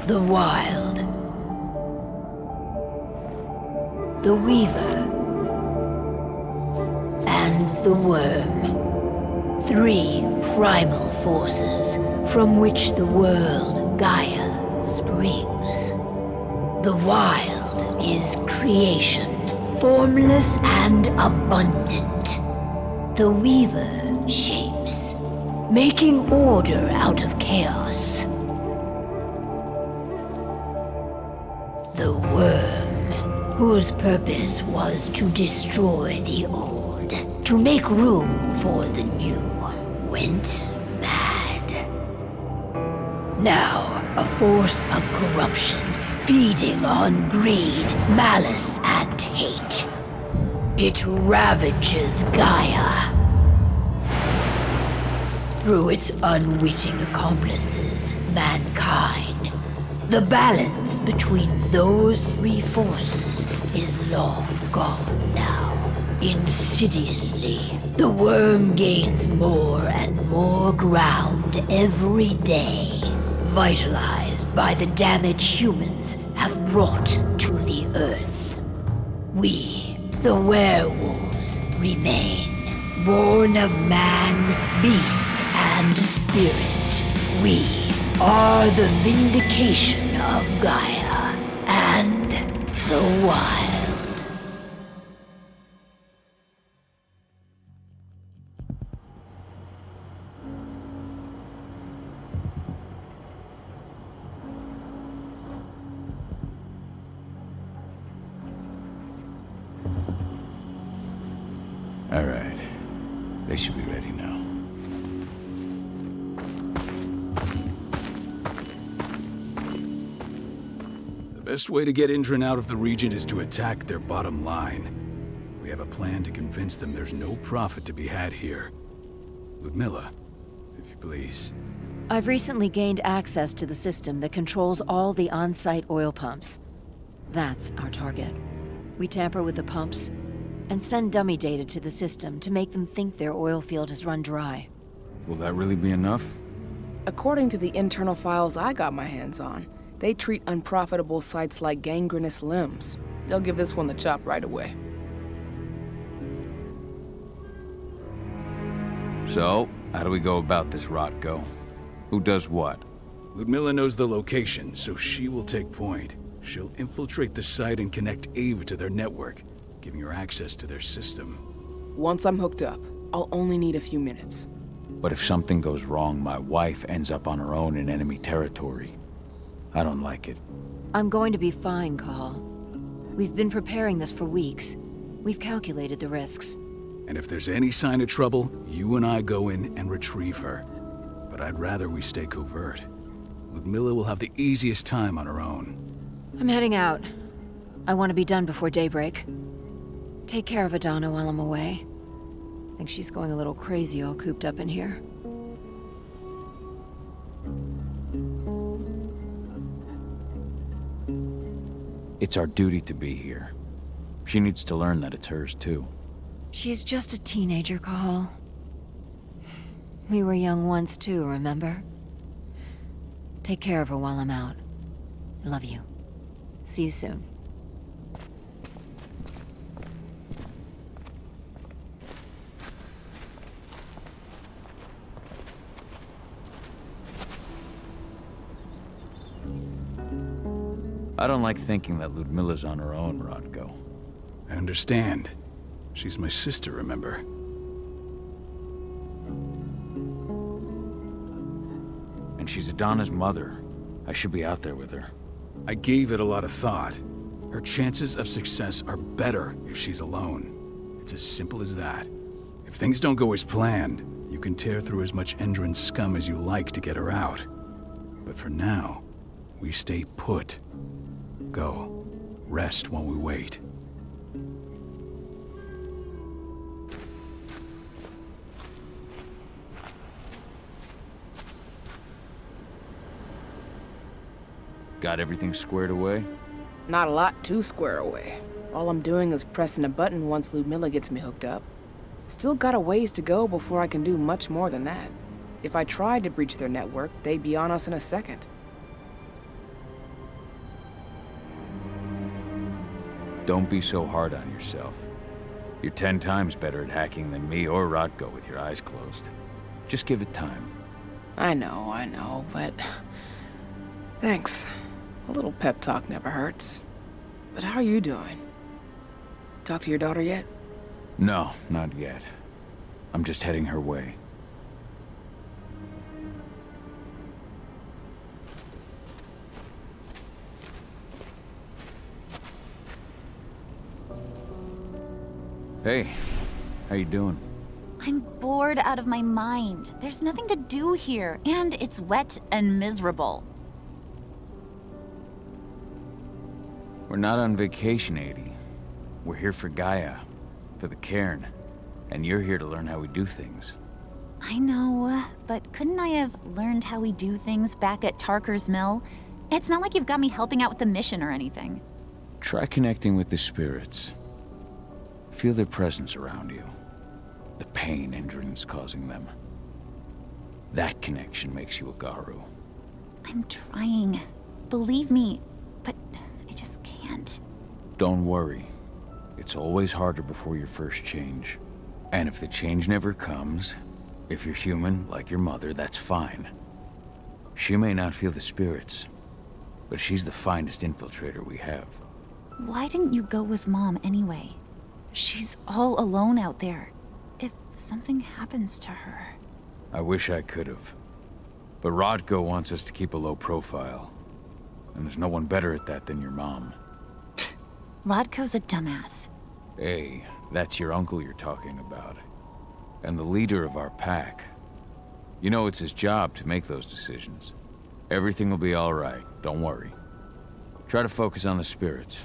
The Wild. The Weaver. And the Worm. 3 primal forces from which the world, Gaia, springs. The Wild is creation, formless and abundant. The Weaver shapes, making order out of chaos. The Worm, whose purpose was to destroy the old, to make room for the new, went mad. Now, a force of corruption, feeding on greed, malice, and hate. It ravages Gaia. Through its unwitting accomplices, mankind, the balance between those 3 forces is long gone now. Insidiously, the Worm gains more and more ground every day, vitalized by the damage humans have brought to the Earth. We, the werewolves, remain, born of man, beast, and spirit. We are the vindication of Gaia and the Wild. All right. They should be ready now. The best way to get Indran out of the region is to attack their bottom line. We have a plan to convince them there's no profit to be had here. Ludmilla, if you please. I've recently gained access to the system that controls all the on-site oil pumps. That's our target. We tamper with the pumps and send dummy data to the system to make them think their oil field has run dry. Will that really be enough? According to the internal files I got my hands on, they treat unprofitable sites like gangrenous limbs. They'll give this one the chop right away. So, how do we go about this, Rotko? Who does what? Ludmilla knows the location, so she will take point. She'll infiltrate the site and connect Ava to their network, giving her access to their system. Once I'm hooked up, I'll only need a few minutes. But if something goes wrong, my wife ends up on her own in enemy territory. I don't like it. I'm going to be fine, Cahal. We've been preparing this for weeks. We've calculated the risks. And if there's any sign of trouble, you and I go in and retrieve her. But I'd rather we stay covert. Ludmilla will have the easiest time on her own. I'm heading out. I want to be done before daybreak. Take care of Adana while I'm away. I think she's going a little crazy all cooped up in here. It's our duty to be here. She needs to learn that it's hers too. She's just a teenager, Cahal. We were young once too, remember? Take care of her while I'm out. I love you. See you soon. I don't like thinking that Ludmilla's on her own, Rodko. I understand. She's my sister, remember? And she's Adana's mother. I should be out there with her. I gave it a lot of thought. Her chances of success are better if she's alone. It's as simple as that. If things don't go as planned, you can tear through as much Endron scum as you like to get her out. But for now, we stay put. Go. Rest while we wait. Got everything squared away? Not a lot to square away. All I'm doing is pressing a button once Ludmilla gets me hooked up. Still got a ways to go before I can do much more than that. If I tried to breach their network, they'd be on us in a second. Don't be so hard on yourself. You're 10 times better at hacking than me or Rodko with your eyes closed. Just give it time. I know, but... Thanks. A little pep talk never hurts. But how are you doing? Talk to your daughter yet? No, not yet. I'm just heading her way. Hey, how you doing? I'm bored out of my mind. There's nothing to do here, and it's wet and miserable. We're not on vacation, Adi. We're here for Gaia, for the cairn, and you're here to learn how we do things. I know, but couldn't I have learned how we do things back at Tarker's Mill? It's not like you've got me helping out with the mission or anything. Try connecting with the spirits. Feel their presence around you. The pain Endron's causing them. That connection makes you a Garu. I'm trying. Believe me, but I just can't. Don't worry. It's always harder before your first change. And if the change never comes, if you're human, like your mother, that's fine. She may not feel the spirits, but she's the finest infiltrator we have. Why didn't you go with Mom anyway? She's all alone out there. If something happens to her... I wish I could have. But Rodko wants us to keep a low profile. And there's no one better at that than your mom. Rodko's a dumbass. Hey, that's your uncle you're talking about. And the leader of our pack. You know it's his job to make those decisions. Everything will be all right, don't worry. Try to focus on the spirits.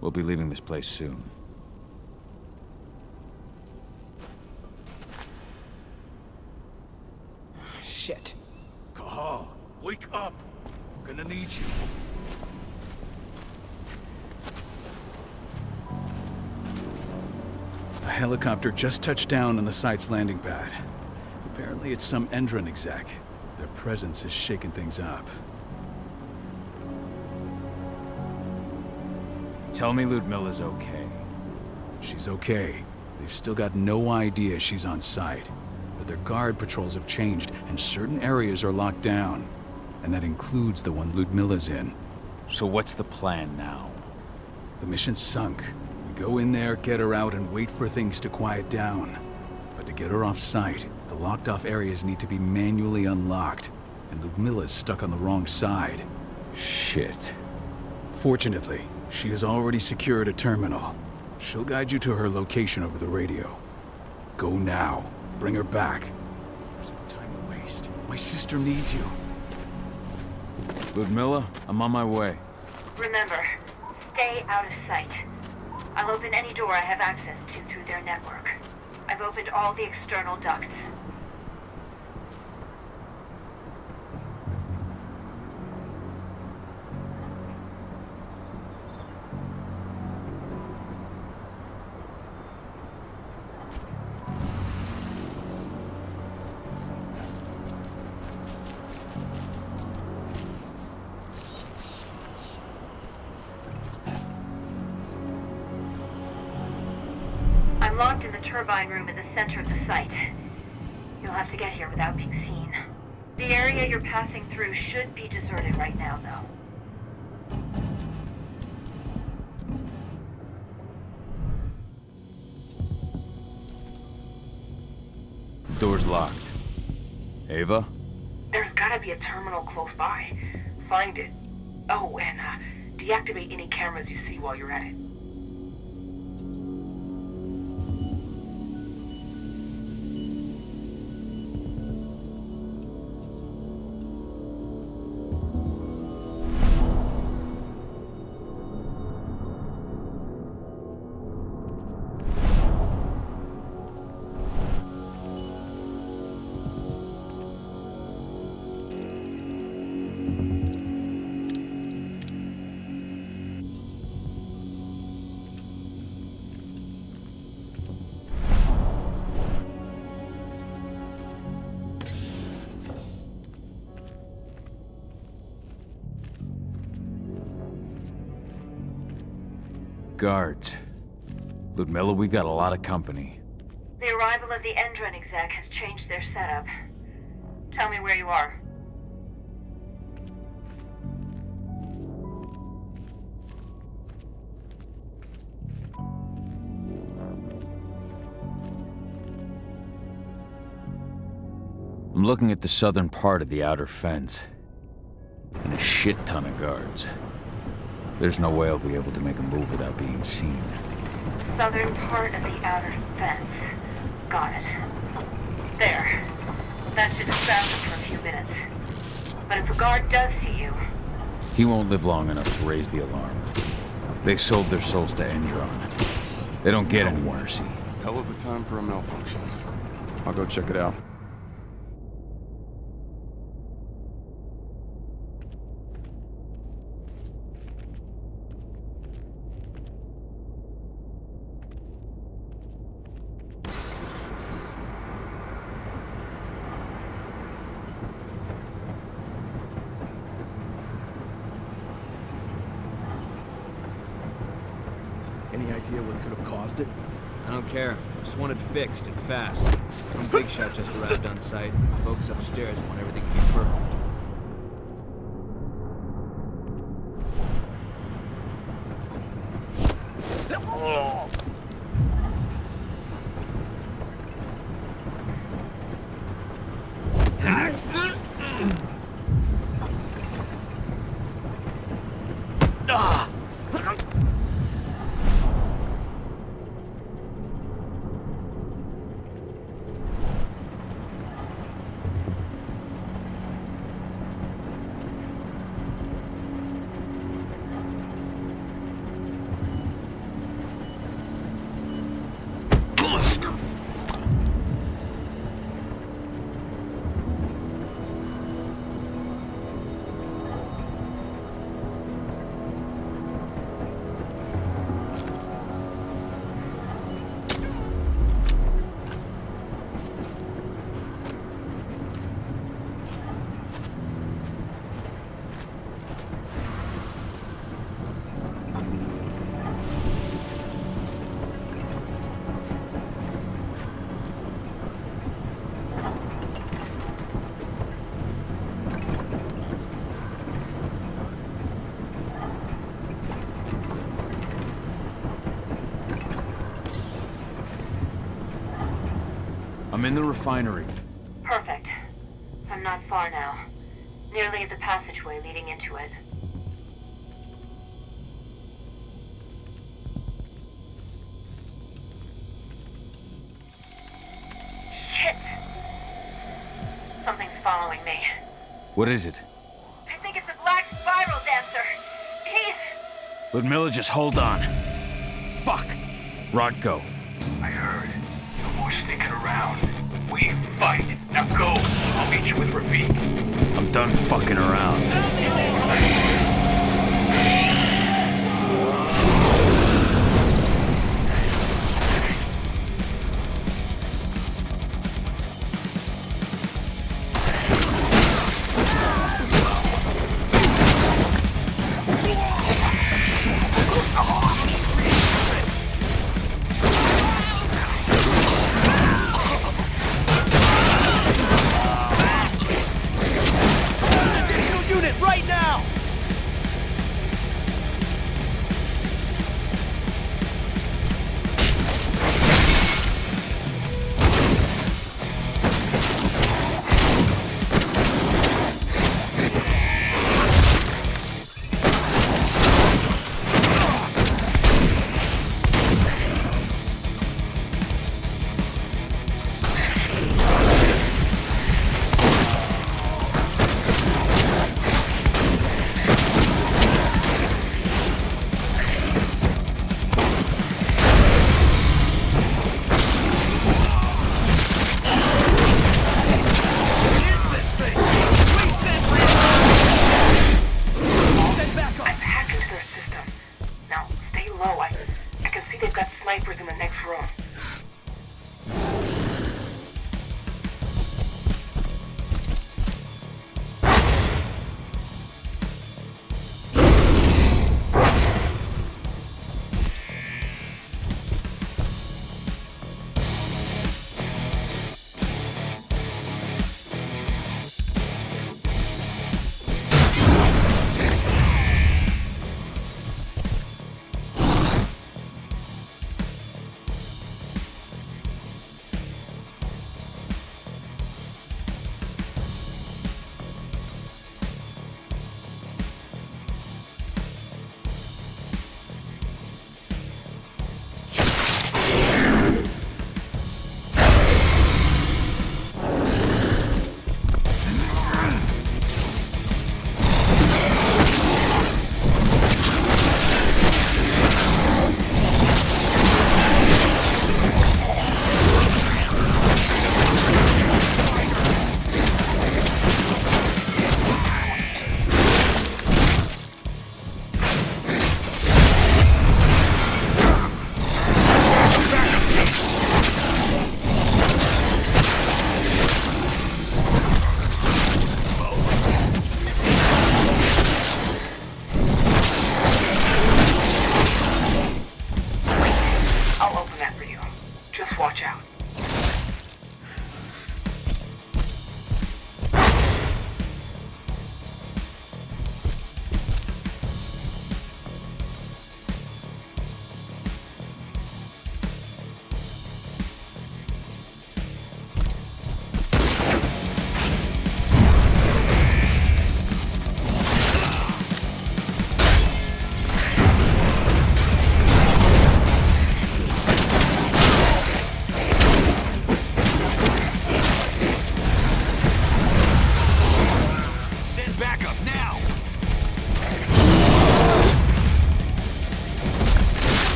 We'll be leaving this place soon. Shit. Cahal, wake up! We're gonna need you. A helicopter just touched down on the site's landing pad. Apparently it's some Endron exec. Their presence has shaken things up. Tell me Ludmilla's okay. She's okay. They've still got no idea she's on site. But their guard patrols have changed, and certain areas are locked down. And that includes the one Ludmilla's in. So what's the plan now? The mission's sunk. We Go in there, get her out, and wait for things to quiet down. But to get her off site, the locked-off areas need to be manually unlocked, and Ludmilla's stuck on the wrong side. Shit. Fortunately, she has already secured a terminal. She'll guide you to her location over the radio. Go now. Bring her back. There's no time to waste. My sister needs you. Ludmilla, I'm on my way. Remember, stay out of sight. I'll open any door I have access to through their network. I've opened all the external ducts. I'm locked in the turbine room at the center of the site. You'll have to get here without being seen. The area you're passing through should be deserted right now, though. Door's locked. Ava? There's gotta be a terminal close by. Find it. Oh, and deactivate any cameras you see while you're at it. Guards. Ludmilla, we've got a lot of company. The arrival of the Endron exec has changed their setup. Tell me where you are. I'm looking at the southern part of the outer fence. And a shit ton of guards. There's no way I'll be able to make a move without being seen. Southern part of the outer fence. Got it. There. That should distract them for a few minutes. But if a guard does see you... He won't live long enough to raise the alarm. They sold their souls to Endron. They don't get any mercy. Hell of a time for a malfunction. I'll go check it out. Any idea what could have caused it? I don't care. I just want it fixed and fast. Some big shot just arrived on site. Folks upstairs want everything to be perfect. I'm in the refinery. Perfect. I'm not far now. Nearly at the passageway leading into it. Shit! Something's following me. What is it? I think it's a black spiral dancer. He's... Ludmilla, just hold on. Fuck! Rodko. I heard. No more sticking around. We fight. Now go. I'll meet you with Rafik. I'm done fucking around.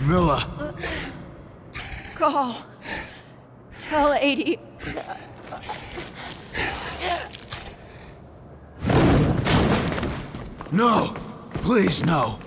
Ludmilla! Cahal. Tell 80. No! Please, no!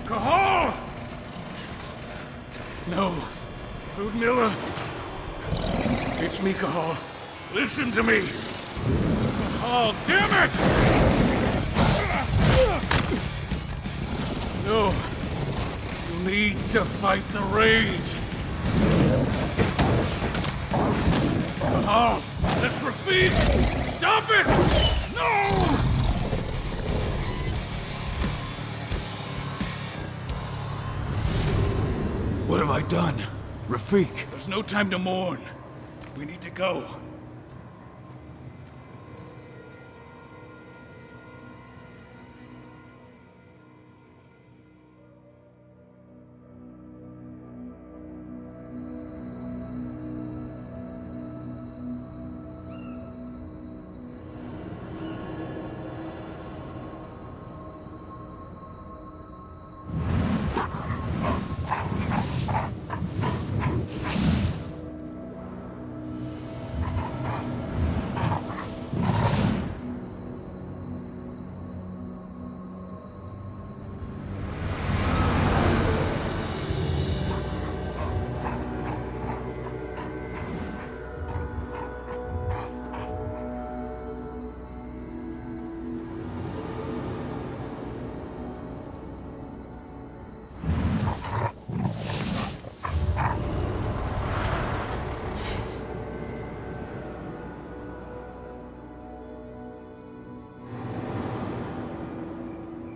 Cahal! No. Ludmilla! It's me, Cahal. Listen to me! Cahal, damn it! No. You need to fight the rage. Cahal, that's Rafik! Stop it! No! What have I done? Rafik! There's no time to mourn. We need to go.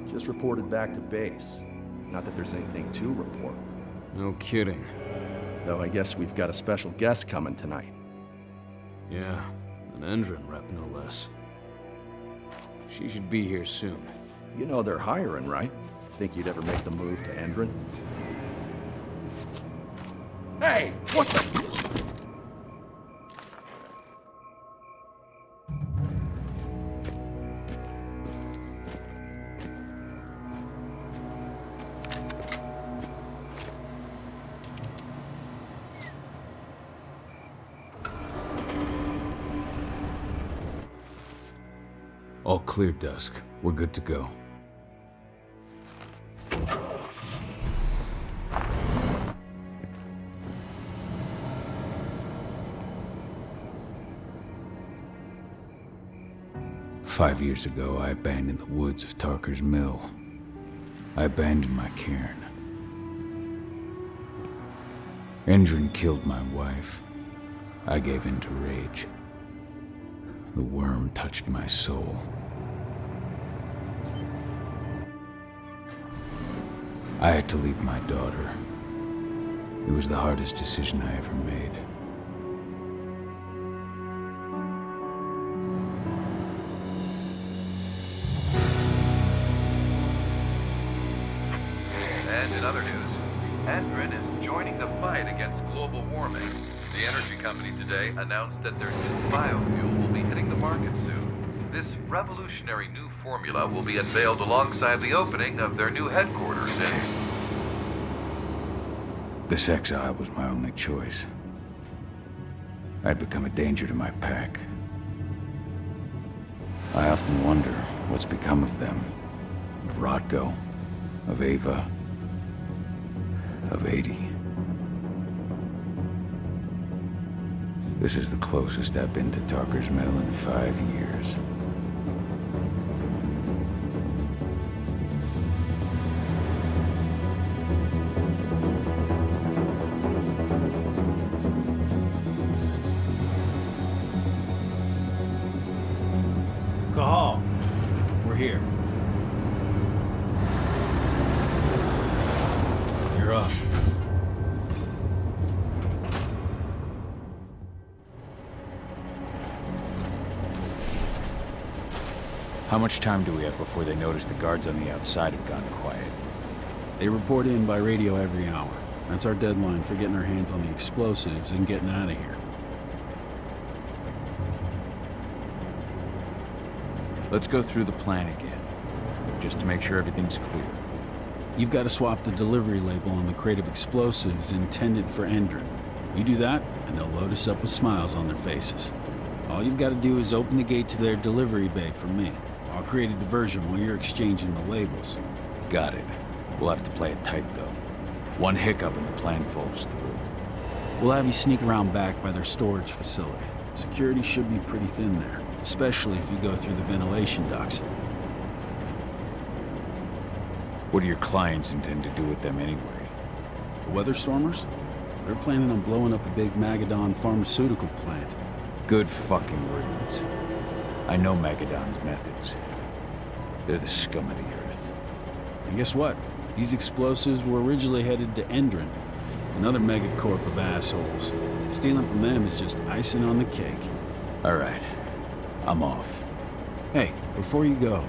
Just reported back to base. Not that there's anything to report. No kidding. Though I guess we've got a special guest coming tonight. Yeah, an Endron rep, no less. She should be here soon. You know they're hiring, right? Think you'd ever make the move to Endron? Hey! What the... All clear, Dusk. We're good to go. "5 years ago, I abandoned the woods of Tarker's Mill. I abandoned my cairn. Endrin killed my wife. I gave in to rage. The worm touched my soul. I had to leave my daughter. It was the hardest decision I ever made. And in other news, Endrin is joining the fight against global warming. The energy company today announced that their new biofuel will be hitting the market soon. This revolutionary new formula will be unveiled alongside the opening of their new headquarters in... This exile was my only choice. I'd become a danger to my pack. I often wonder what's become of them. Of Rotko, of Ava, of 80. This is the closest I've been to Tarker's Mill in 5 years. Cahal, we're here. You're up. How much time do we have before they notice the guards on the outside have gone quiet? They report in by radio every hour. That's our deadline for getting our hands on the explosives and getting out of here. Let's go through the plan again, just to make sure everything's clear. You've got to swap the delivery label on the crate of explosives intended for Endrin. You do that, and they'll load us up with smiles on their faces. All you've got to do is open the gate to their delivery bay for me. I'll create a diversion while you're exchanging the labels. Got it. We'll have to play it tight, though. One hiccup and the plan falls through. We'll have you sneak around back by their storage facility. Security should be pretty thin there, especially if you go through the ventilation ducts. What do your clients intend to do with them anyway? The Weatherstormers? They're planning on blowing up a big Magadon pharmaceutical plant. Good fucking riddance. I know Magadon's methods. They're the scum of the earth. And guess what? These explosives were originally headed to Endrin, another megacorp of assholes. Stealing from them is just icing on the cake. All right. I'm off. Hey, before you go,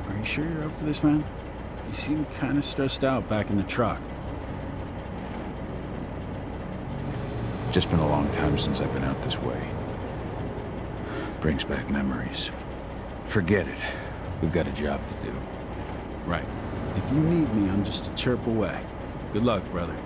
are you sure you're up for this, man? You seem kind of stressed out back in the truck. Just been a long time since I've been out this way. Brings back memories. Forget it. We've got a job to do. Right. If you need me, I'm just a chirp away. Good luck, brother.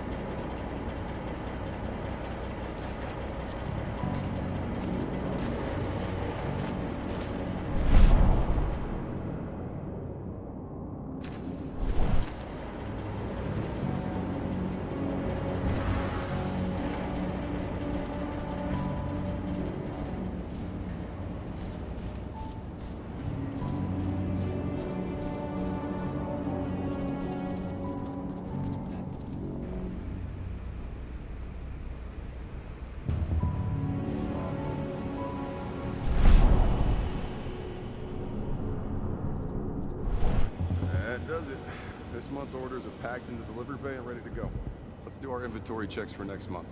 That does it. This month's orders are packed in the delivery bay and ready to go. Let's do our inventory checks for next month.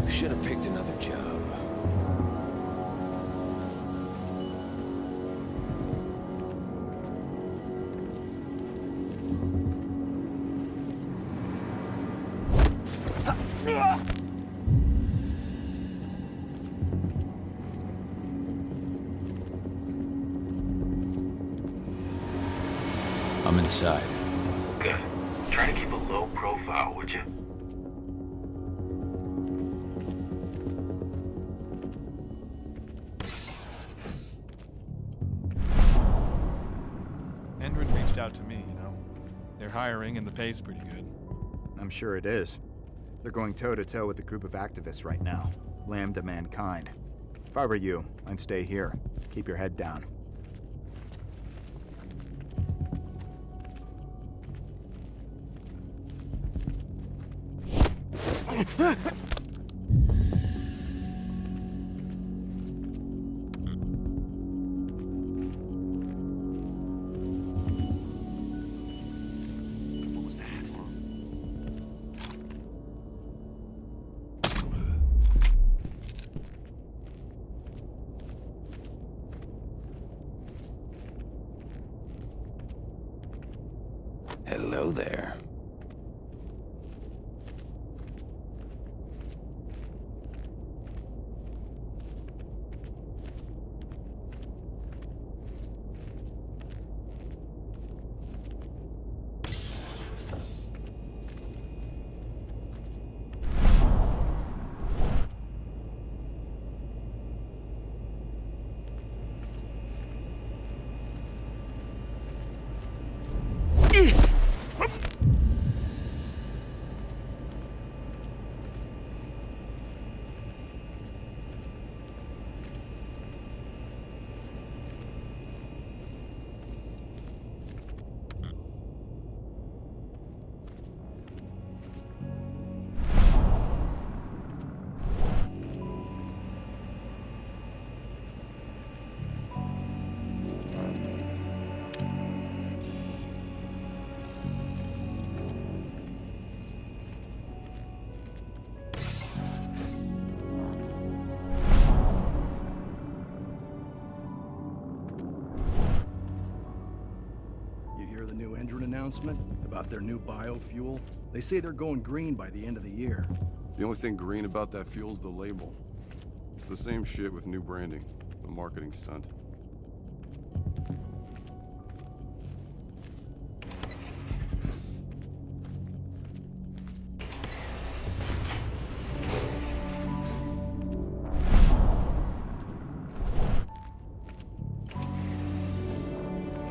Should have picked another job. I'm inside. Good. Try to keep a low profile, would you? Endrin reached out to me, you know. They're hiring and the pay's pretty good. I'm sure it is. They're going toe-to-toe with a group of activists right now. Lambda mankind. If I were you, I'd stay here. Keep your head down. What was that? Hello there. Announcement about their new biofuel. They say they're going green by the end of the year. The only thing green about that fuel's the label. It's the same shit with new branding. A marketing stunt.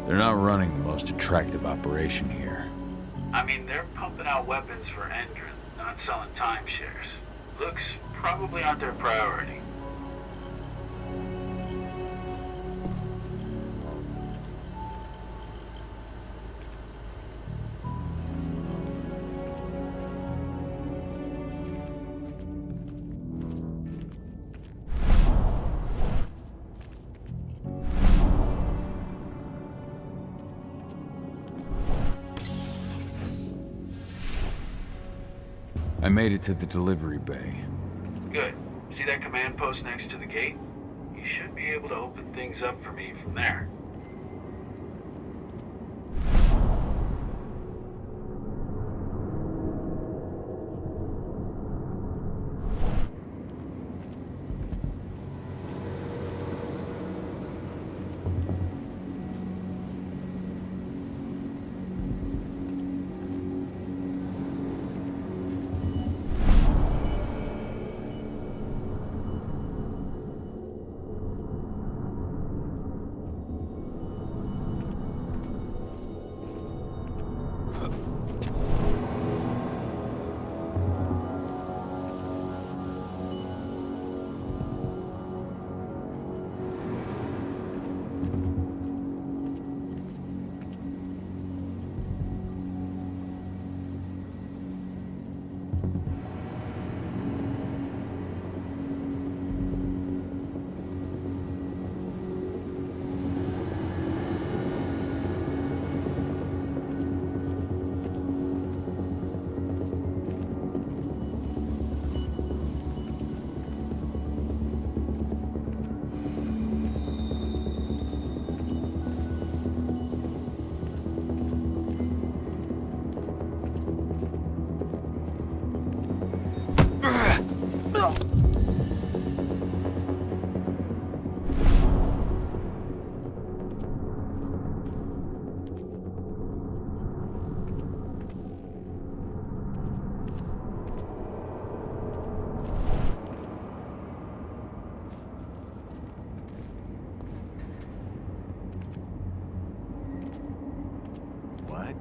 They're not running the most attractive operation here. I mean, they're pumping out weapons for Endrin, not selling timeshares. Looks probably aren't their priority. I made it to the delivery bay. Good. See that command post next to the gate? You should be able to open things up for me from there.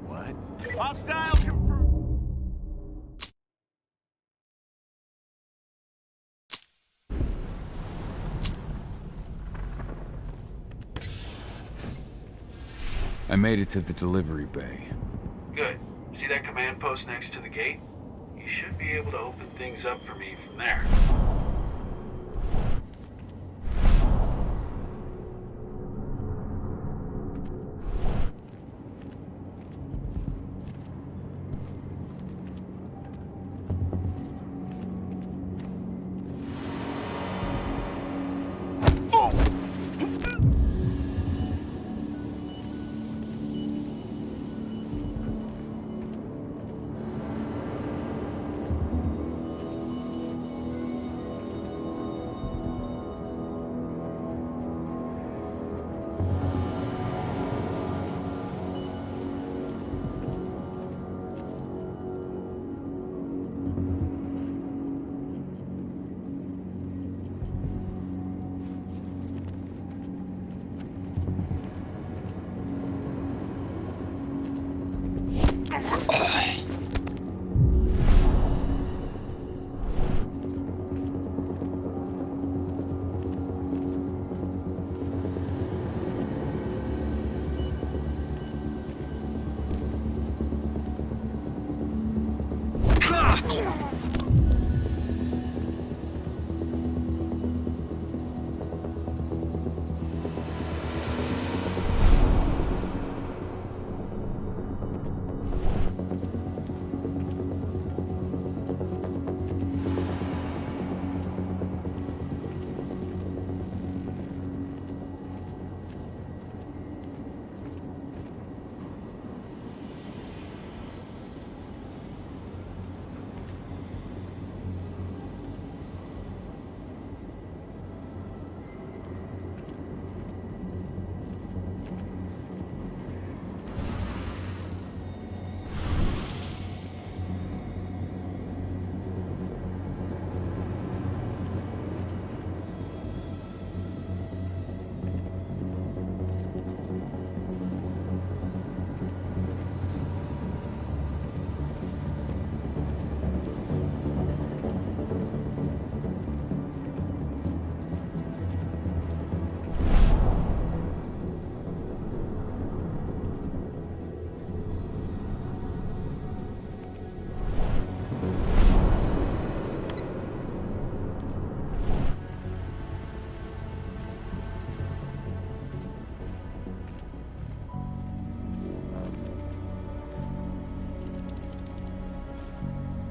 What? Hostile confirmed. I made it to the delivery bay. Good. See that command post next to the gate? You should be able to open things up for me from there.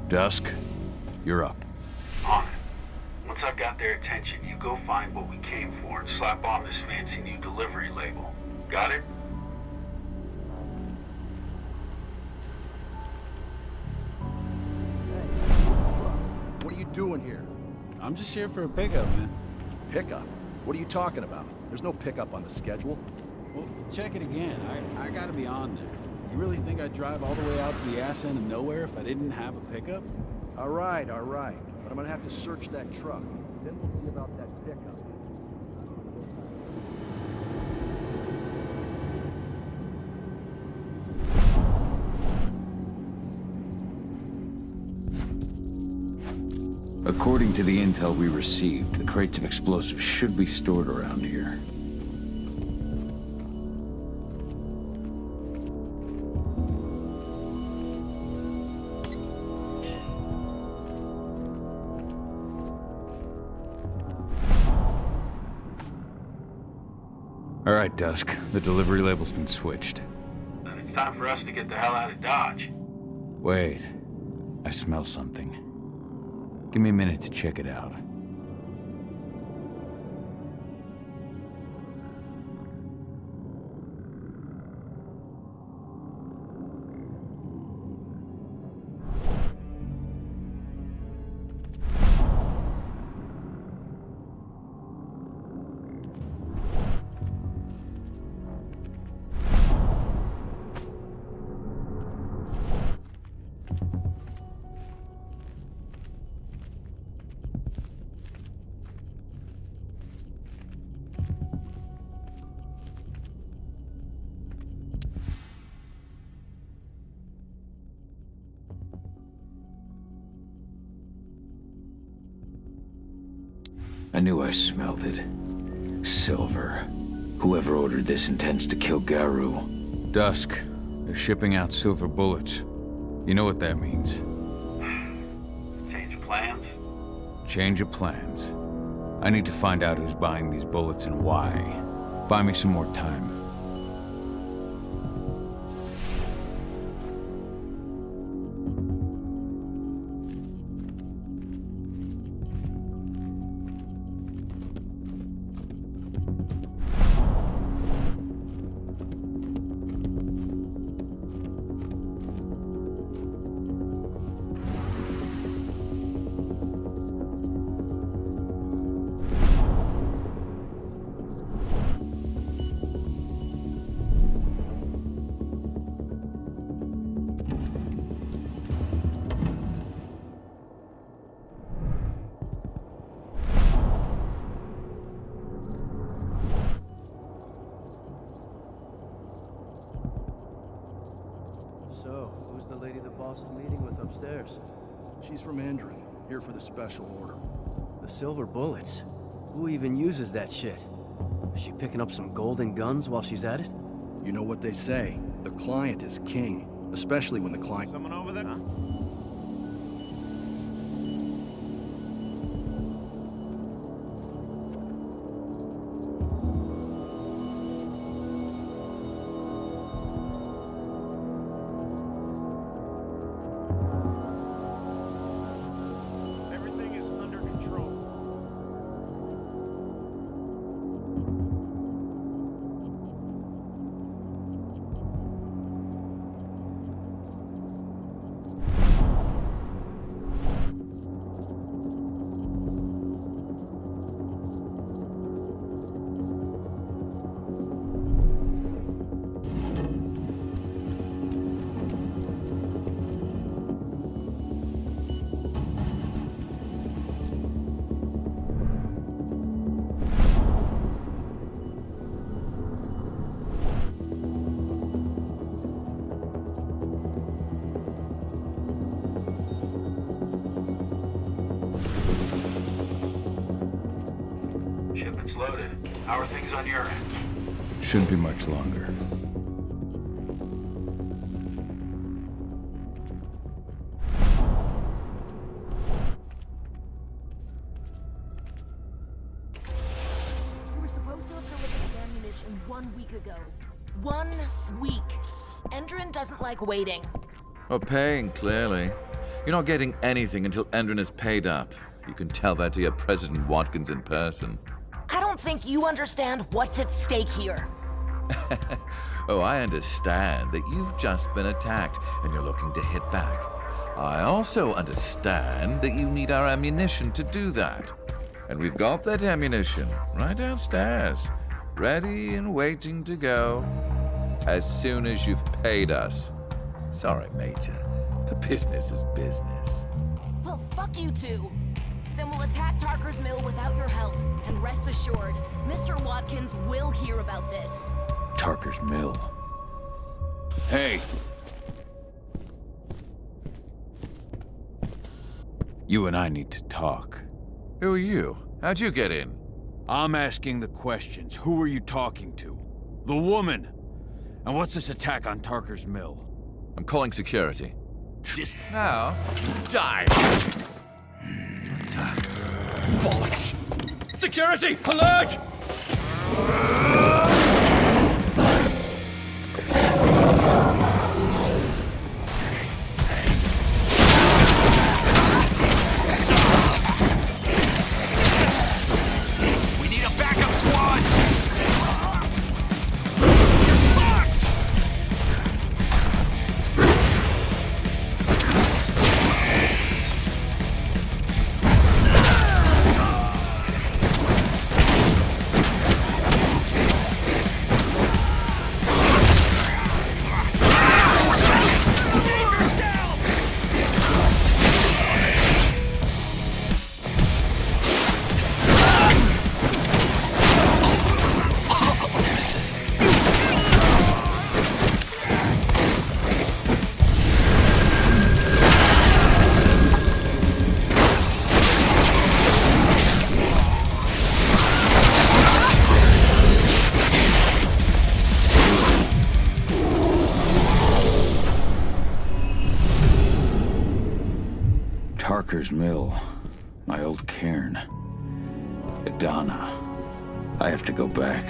Dusk, you're up. On it. Once I've got their attention, you go find what we came for and slap on this fancy new delivery label. Got it? What are you doing here? I'm just here for a pickup, man. Pickup? What are you talking about? There's no pickup on the schedule. Well, check it again. I gotta be on there. You really think I'd drive all the way out to the ass end of nowhere if I didn't have a pickup? All right. But I'm gonna have to search that truck. Then we'll see about that pickup. According to the intel we received, the crates of explosives should be stored around here. All right, Dusk. The delivery label's been switched. Then it's time for us to get the hell out of Dodge. Wait. I smell something. Give me a minute to check it out. I knew I smelled it. Silver. Whoever ordered this intends to kill Garou. Dusk. They're shipping out silver bullets. You know what that means. Change of plans? Change of plans. I need to find out who's buying these bullets and why. Buy me some more time. So, who's the lady the boss is meeting with upstairs? She's from Endrin, here for the special order. The silver bullets? Who even uses that shit? Is she picking up some golden guns while she's at it? You know what they say, the client is king, especially when the client... Someone over there? Huh? Everything is under control. Shipment's loaded. How are things on your end? Shouldn't be much longer. You were supposed to have delivered the ammunition 1 week ago. 1 week. Endrin doesn't like waiting. Well, paying, clearly. You're not getting anything until Endrin is paid up. You can tell that to your President Watkins in person. I don't think you understand what's at stake here. Oh, I understand that you've just been attacked and you're looking to hit back. I also understand that you need our ammunition to do that. And we've got that ammunition right downstairs, ready and waiting to go as soon as you've paid us. Sorry, Major, but business is business. Well, fuck you two. Then we'll attack Tarker's Mill without your help. And rest assured, Mr. Watkins will hear about this. Tarker's Mill. Hey! You and I need to talk. Who are you? How'd you get in? I'm asking the questions. Who are you talking to? The woman! And what's this attack on Tarker's Mill? I'm calling security. Just now, die! Bollocks! Security! Alert! We need a backup squad! Tarker's Mill. My old cairn. Adana. I have to go back.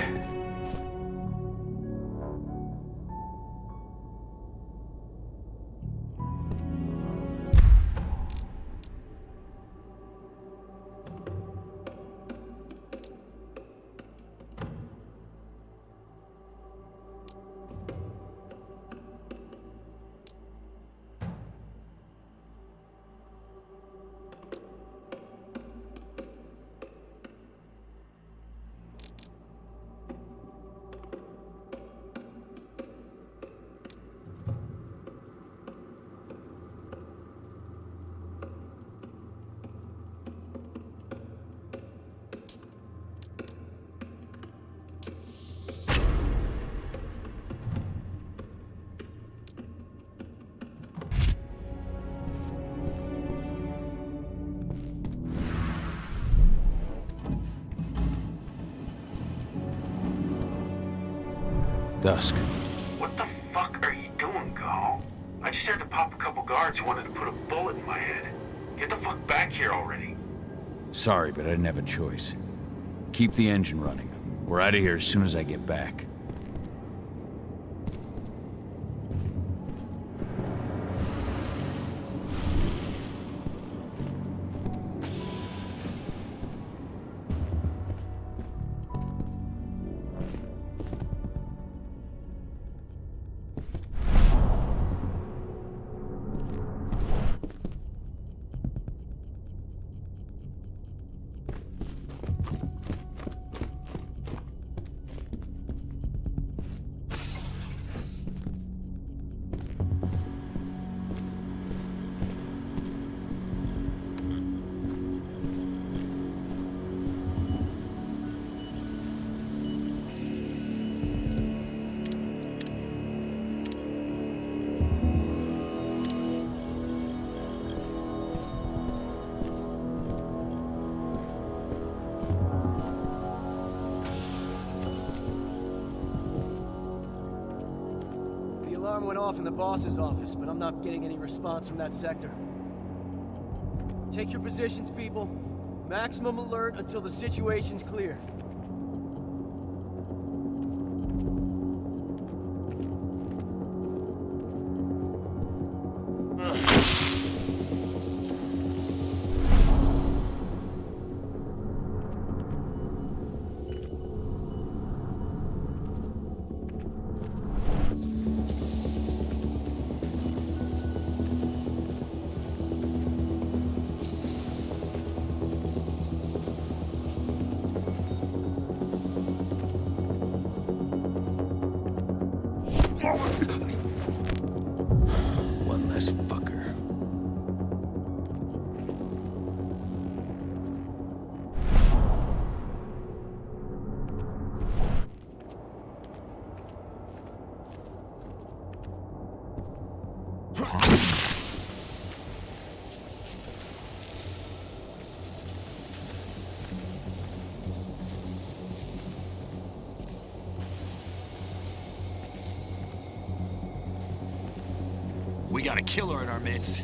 Dusk. What the fuck are you doing, Cahal? I just had to pop a couple guards who wanted to put a bullet in my head. Get the fuck back here already. Sorry, but I didn't have a choice. Keep the engine running. We're out of here as soon as I get back. Alarm went off in the boss's office, but I'm not getting any response from that sector. Take your positions, people. Maximum alert until the situation's clear. One less fucker. We got a killer in our midst.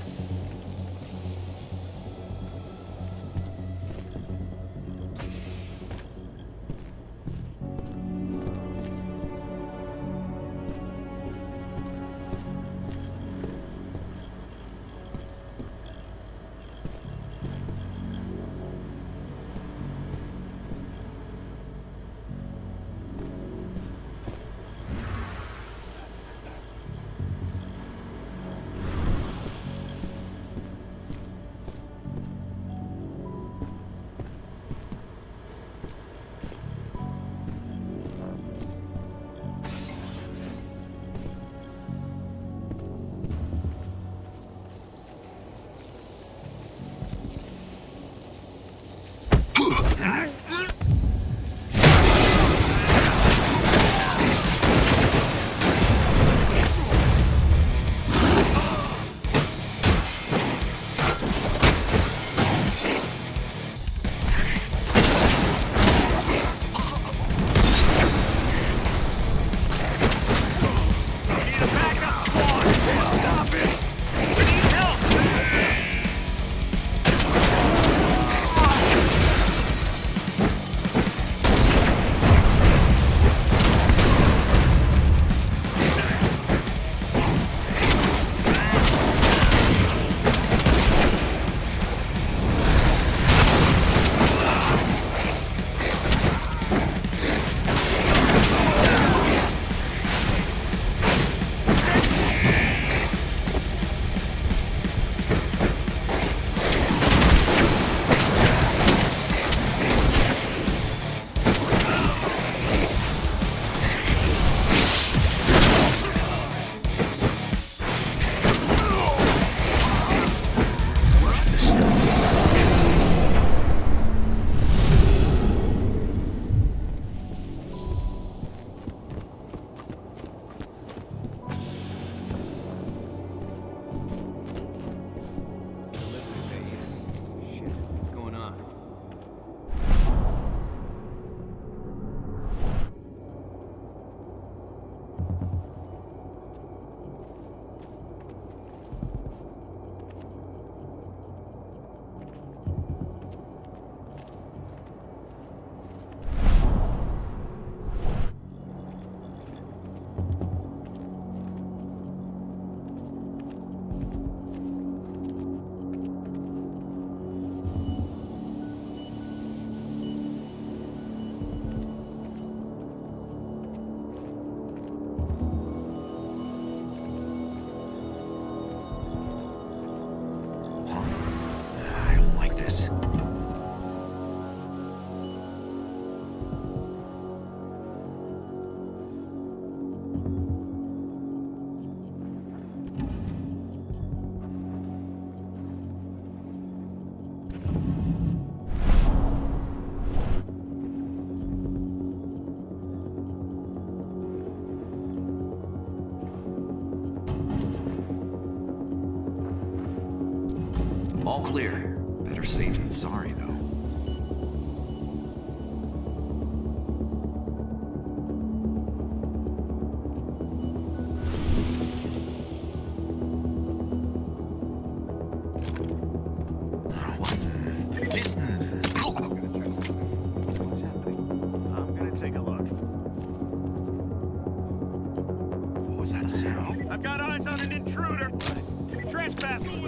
All clear. Better safe than sorry, though. I'm gonna take a look. What was that sound? I've got eyes on an intruder. Trespassing.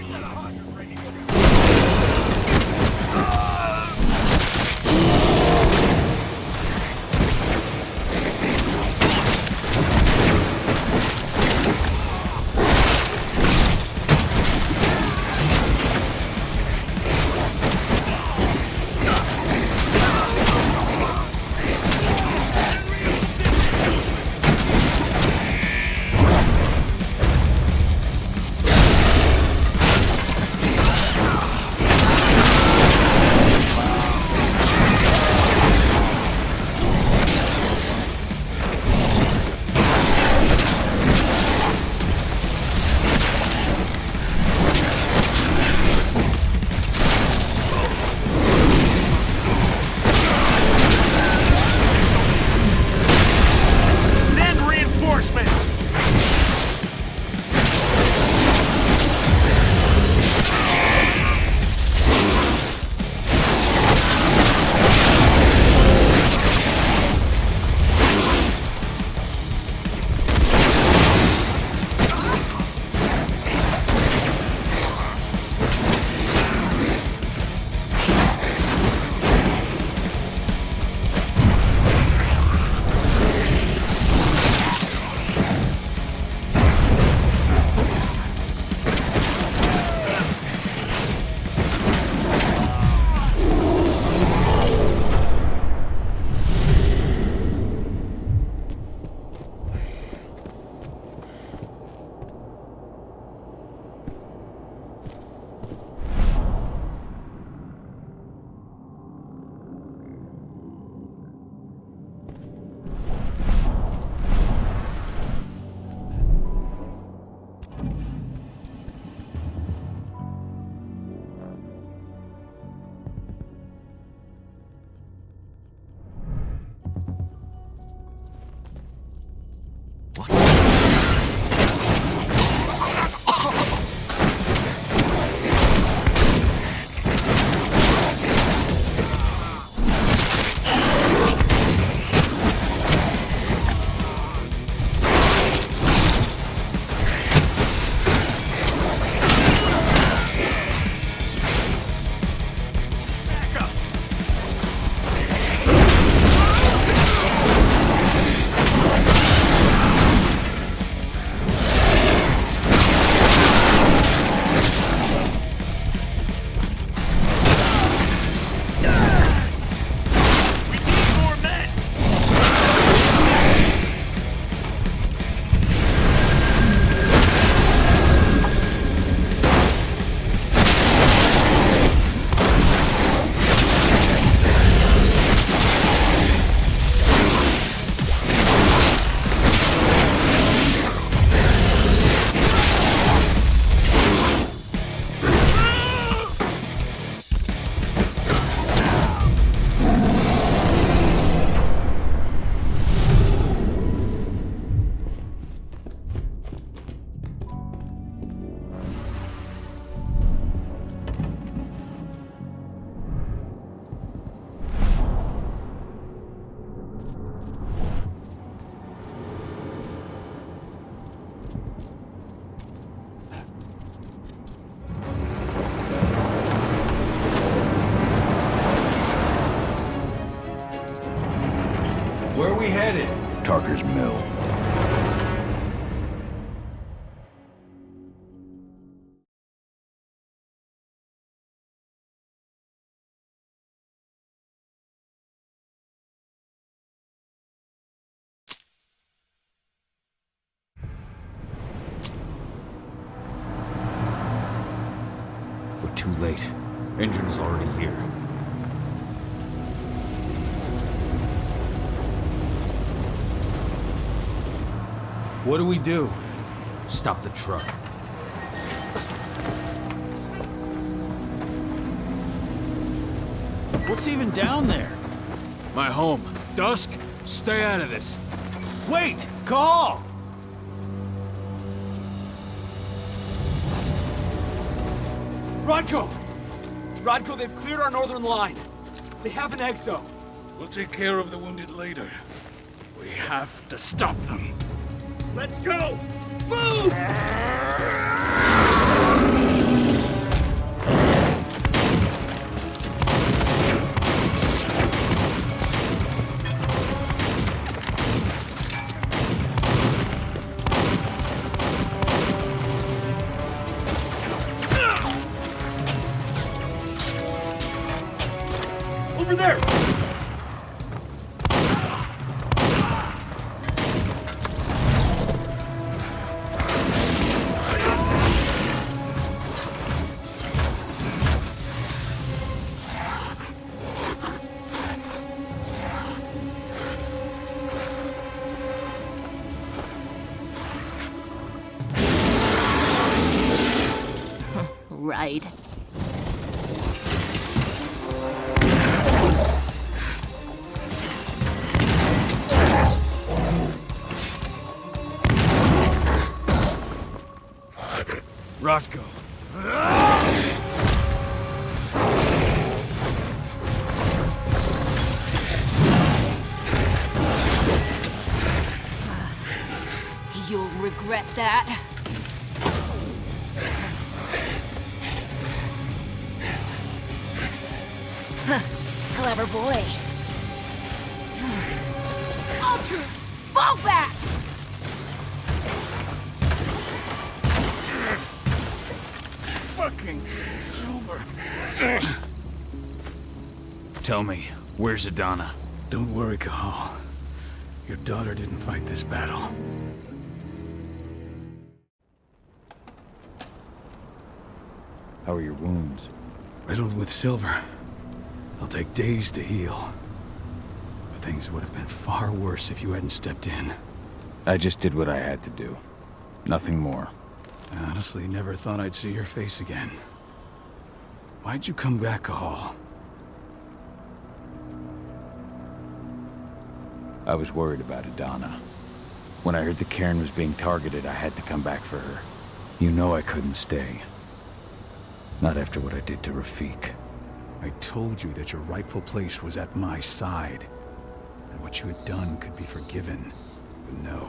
Where are we headed? Tarker's Mill. We're too late. Engine is already here. What do we do? Stop the truck. What's even down there? My home. Dusk, stay out of this. Wait! Cahal! Rodko! Rodko, they've cleared our northern line. They have an exo. We'll take care of the wounded later. We have to stop them. Let's go! Move! Over there! Right. Rodko. You'll regret that. Clever boy. All troops, fall back! Fucking Silver. Tell me, where's Adana? Don't worry, Cahal. Your daughter didn't fight this battle. How are your wounds? Riddled with silver. They'll take days to heal. But things would have been far worse if you hadn't stepped in. I just did what I had to do. Nothing more. I honestly never thought I'd see your face again. Why'd you come back, Cahal? I was worried about Adana. When I heard the cairn was being targeted, I had to come back for her. You know I couldn't stay. Not after what I did to Rafik. I told you that your rightful place was at my side. And what you had done could be forgiven. But no.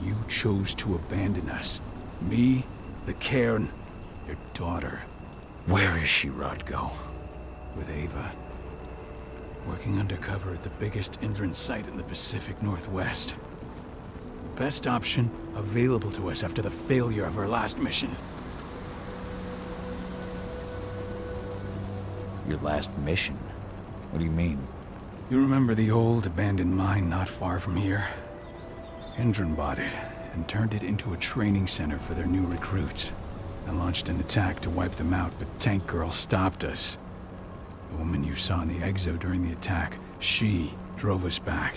You chose to abandon us. Me, the cairn, your daughter. Where is she, Rodko? With Ava. Working undercover at the biggest Indran site in the Pacific Northwest. The best option available to us after the failure of our last mission. Your last mission? What do you mean? You remember the old abandoned mine not far from here? Indran bought it and turned it into a training center for their new recruits. I launched an attack to wipe them out, but Tank Girl stopped us. The woman you saw in the exo during the attack, she drove us back.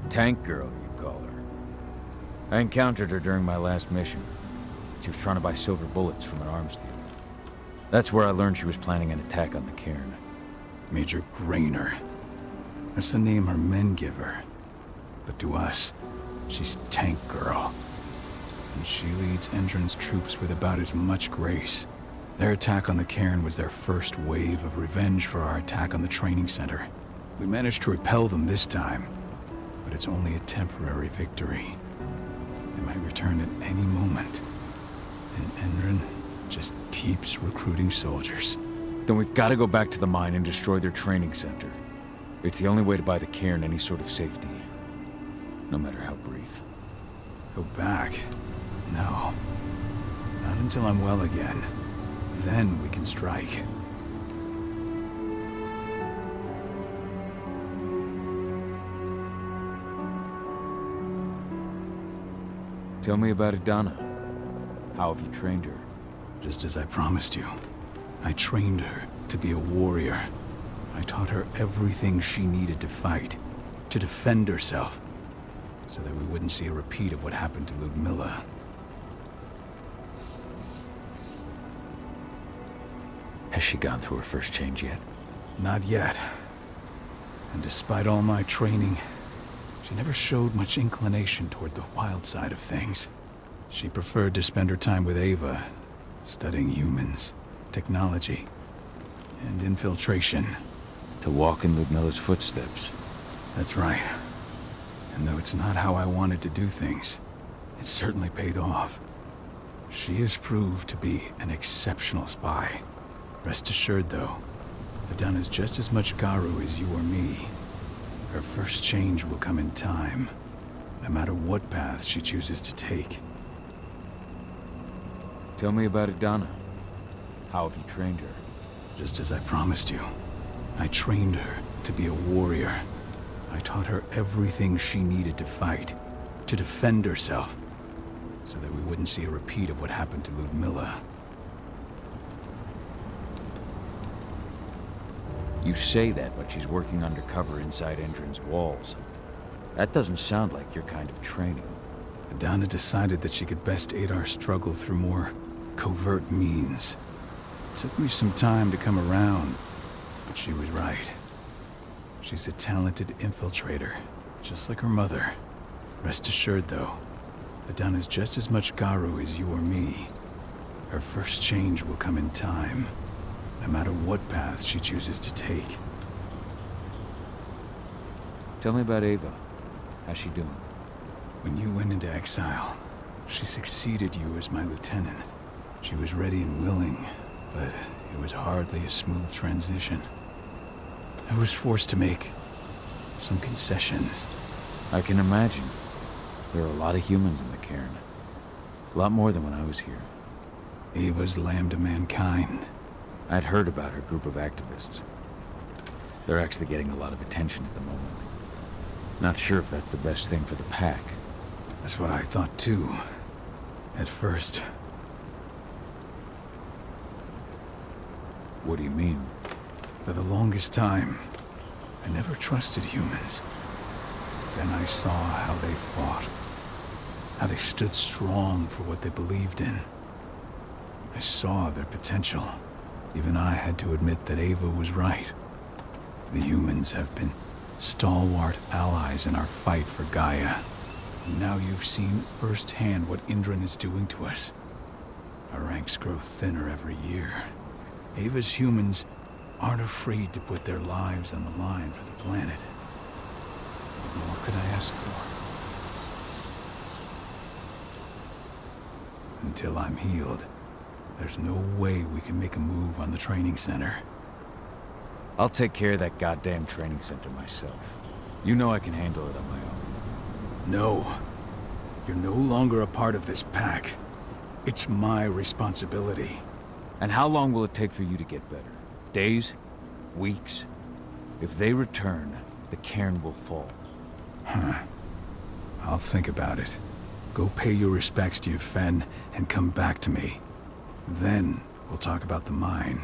Tank Girl, you call her. I encountered her during my last mission. She was trying to buy silver bullets from an arms dealer. That's where I learned she was planning an attack on the cairn. Major Grainer. That's the name her men give her. But to us, she's Tank Girl. And she leads Endron's troops with about as much grace. Their attack on the cairn was their first wave of revenge for our attack on the training center. We managed to repel them this time, but it's only a temporary victory. They might return at any moment. And Endron just keeps recruiting soldiers. Then we've got to go back to the mine and destroy their training center. It's the only way to buy the cairn any sort of safety. No matter how brief. Go back? No. Not until I'm well again. Then we can strike. Tell me about Adana. How have you trained her? Just as I promised you. I trained her to be a warrior. I taught her everything she needed to fight, to defend herself, so that we wouldn't see a repeat of what happened to Ludmilla. Has she gone through her first change yet? Not yet. And despite all my training, she never showed much inclination toward the wild side of things. She preferred to spend her time with Ava, studying humans, technology, and infiltration. To walk in Ludmilla's footsteps. That's right. And though it's not how I wanted to do things, it certainly paid off. She has proved to be an exceptional spy. Rest assured, though, Adana's just as much Garu as you or me. Her first change will come in time, no matter what path she chooses to take. Tell me about Adana. How have you trained her? Just as I promised you. I trained her to be a warrior. I taught her everything she needed to fight, to defend herself, so that we wouldn't see a repeat of what happened to Ludmilla. You say that, but she's working undercover inside Endron's walls. That doesn't sound like your kind of training. Adana decided that she could best aid our struggle through more covert means. It took me some time to come around, but she was right. She's a talented infiltrator, just like her mother. Rest assured, though, Adana's just as much Garu as you or me. Her first change will come in time, no matter what path she chooses to take. Tell me about Ava. How's she doing? When you went into exile, she succeeded you as my lieutenant. She was ready and willing, but it was hardly a smooth transition. I was forced to make some concessions. I can imagine. There are a lot of humans in the cairn. A lot more than when I was here. Ava's lamb to mankind. I'd heard about her group of activists. They're actually getting a lot of attention at the moment. Not sure if that's the best thing for the pack. That's what I thought too, at first. What do you mean? For the longest time, I never trusted humans. Then I saw how they fought, how they stood strong for what they believed in. I saw their potential. Even I had to admit that Ava was right. The humans have been stalwart allies in our fight for Gaia. Now you've seen firsthand what Endron is doing to us. Our ranks grow thinner every year. Ava's humans aren't afraid to put their lives on the line for the planet. What more could I ask for? Until I'm healed, there's no way we can make a move on the training center. I'll take care of that goddamn training center myself. You know I can handle it on my own. No. You're no longer a part of this pack. It's my responsibility. And how long will it take for you to get better? Days? Weeks? If they return, the cairn will fall. Huh. I'll think about it. Go pay your respects to your Fen and come back to me. Then we'll talk about the mine.